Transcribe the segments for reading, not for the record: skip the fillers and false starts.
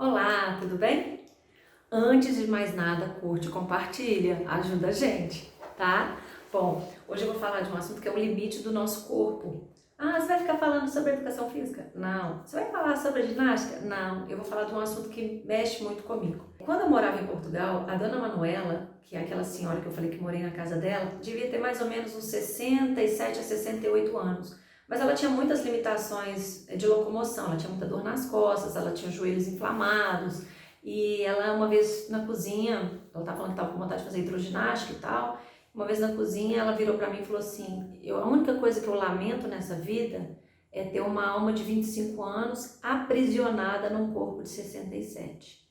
Olá, tudo bem? Antes de mais nada, curte, compartilha, ajuda a gente, tá? Bom, hoje eu vou falar de um assunto que é o limite do nosso corpo. Ah, você vai ficar falando sobre educação física? Não. Você vai falar sobre a ginástica? Não. Eu vou falar de um assunto que mexe muito comigo. Quando eu morava em Portugal, a dona Manuela, que é aquela senhora que eu falei que morei na casa dela, devia ter mais ou menos uns 67 a 68 anos. Mas ela tinha muitas limitações de locomoção, ela tinha muita dor nas costas, ela tinha os joelhos inflamados, e ela uma vez na cozinha, ela estava falando que estava com vontade de fazer hidroginástica e tal, uma vez na cozinha ela virou para mim e falou assim, a única coisa que eu lamento nessa vida é ter uma alma de 25 anos aprisionada num corpo de 67.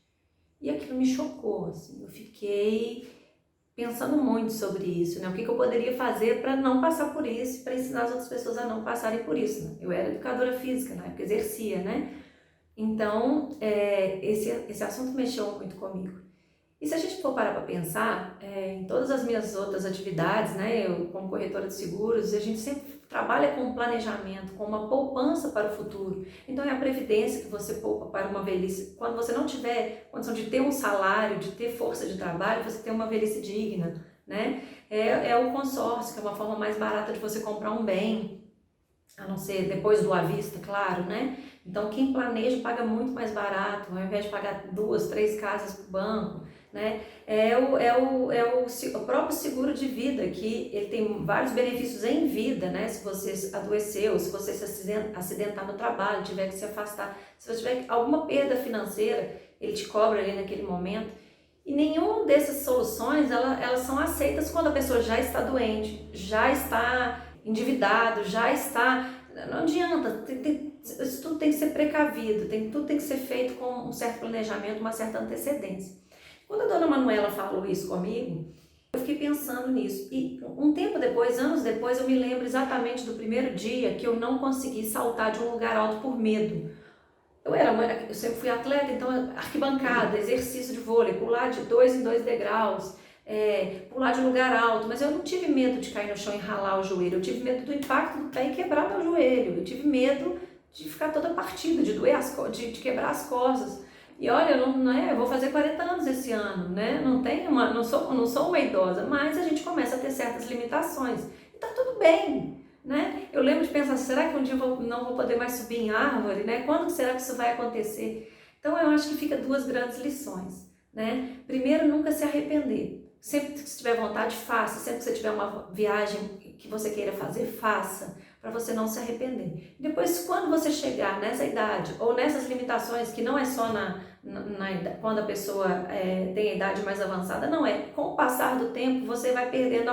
E aquilo me chocou, assim, eu fiquei pensando muito sobre isso, né? O que eu poderia fazer para não passar por isso, para ensinar as outras pessoas a não passarem por isso, né? Eu era educadora física, na época exercia, né? Então, esse assunto mexeu muito comigo. E se a gente for parar para pensar, em todas as minhas outras atividades, né, eu como corretora de seguros, a gente sempre trabalha com um planejamento, com uma poupança para o futuro. Então é a previdência que você poupa para uma velhice. Quando você não tiver condição de ter um salário, de ter força de trabalho, você tem uma velhice digna, né? É o consórcio, que é uma forma mais barata de você comprar um bem, a não ser depois do à vista, claro, né? Então quem planeja paga muito mais barato, ao invés de pagar 2, 3 casas para o banco, né? O próprio seguro de vida, que ele tem vários benefícios em vida, né? Se você adoeceu, se você se acidentar no trabalho, tiver que se afastar, se você tiver alguma perda financeira, ele te cobra ali naquele momento. E nenhuma dessas soluções, elas são aceitas quando a pessoa já está doente, já está endividado, já está... Não adianta, isso tudo tem que ser precavido, tudo tem que ser feito com um certo planejamento, uma certa antecedência. Quando a dona Manuela falou isso comigo, eu fiquei pensando nisso. E um tempo depois, anos depois, eu me lembro exatamente do primeiro dia que eu não consegui saltar de um lugar alto por medo. Eu sempre fui atleta, então arquibancada, exercício de vôlei, pular de 2 em 2 degraus, pular de um lugar alto, mas eu não tive medo de cair no chão e ralar o joelho, eu tive medo do impacto do pé e quebrar meu joelho, eu tive medo de ficar toda partida, de doer de quebrar as costas. E olha, eu vou fazer 40 anos esse ano, né? Não sou uma idosa, mas a gente começa a ter certas limitações. E tá tudo bem, né? Eu lembro de pensar, será que um dia eu não vou poder mais subir em árvore, né? Quando será que isso vai acontecer? Então eu acho que fica duas grandes lições, né? Primeiro, nunca se arrepender. Sempre que você tiver vontade, faça. Sempre que você tiver uma viagem que você queira fazer, faça, para você não se arrepender. Depois, quando você chegar nessa idade ou nessas limitações, que não é só quando a pessoa tem a idade mais avançada, não é. Com o passar do tempo, você vai perdendo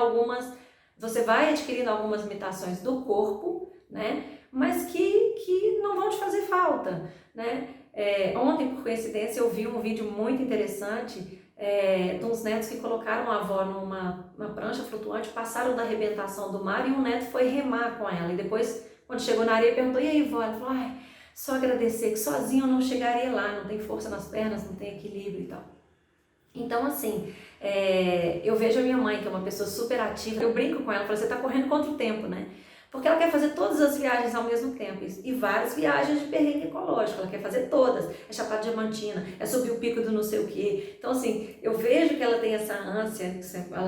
você vai adquirindo algumas limitações do corpo, né? Mas que não vão te fazer falta, né? Ontem, por coincidência, eu vi um vídeo muito interessante de uns netos que colocaram a avó numa prancha flutuante, passaram da arrebentação do mar e um neto foi remar com ela. E depois, quando chegou na areia, perguntou, e aí, vó? Ela falou, ai, só agradecer, que sozinho eu não chegaria lá, não tem força nas pernas, não tem equilíbrio e tal. Então, assim, eu vejo a minha mãe, que é uma pessoa super ativa, eu brinco com ela, falo, você tá correndo contra o tempo, né? Porque ela quer fazer todas as viagens ao mesmo tempo, e várias viagens de perrengue ecológico, ela quer fazer todas, é Chapada Diamantina, é subir o pico do não sei o quê. Então, assim, eu vejo que ela tem essa ânsia,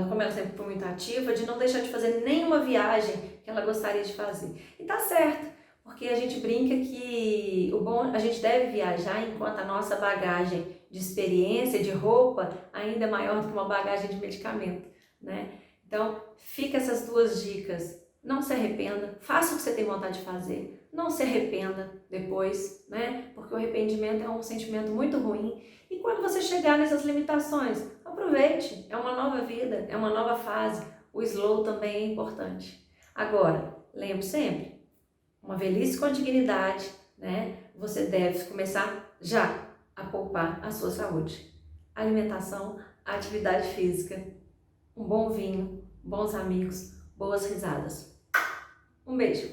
como ela sempre foi muito ativa, de não deixar de fazer nenhuma viagem que ela gostaria de fazer. E tá certo, porque a gente brinca que a gente deve viajar enquanto a nossa bagagem de experiência, de roupa, ainda é maior do que uma bagagem de medicamento, né? Então, fica essas duas dicas. Não se arrependa, faça o que você tem vontade de fazer, não se arrependa depois, né? Porque o arrependimento é um sentimento muito ruim. E quando você chegar nessas limitações, aproveite, é uma nova vida, é uma nova fase. O slow também é importante. Agora, lembre sempre, uma velhice com dignidade, né? Você deve começar já a poupar a sua saúde. Alimentação, atividade física, um bom vinho, bons amigos, boas risadas. Um beijo!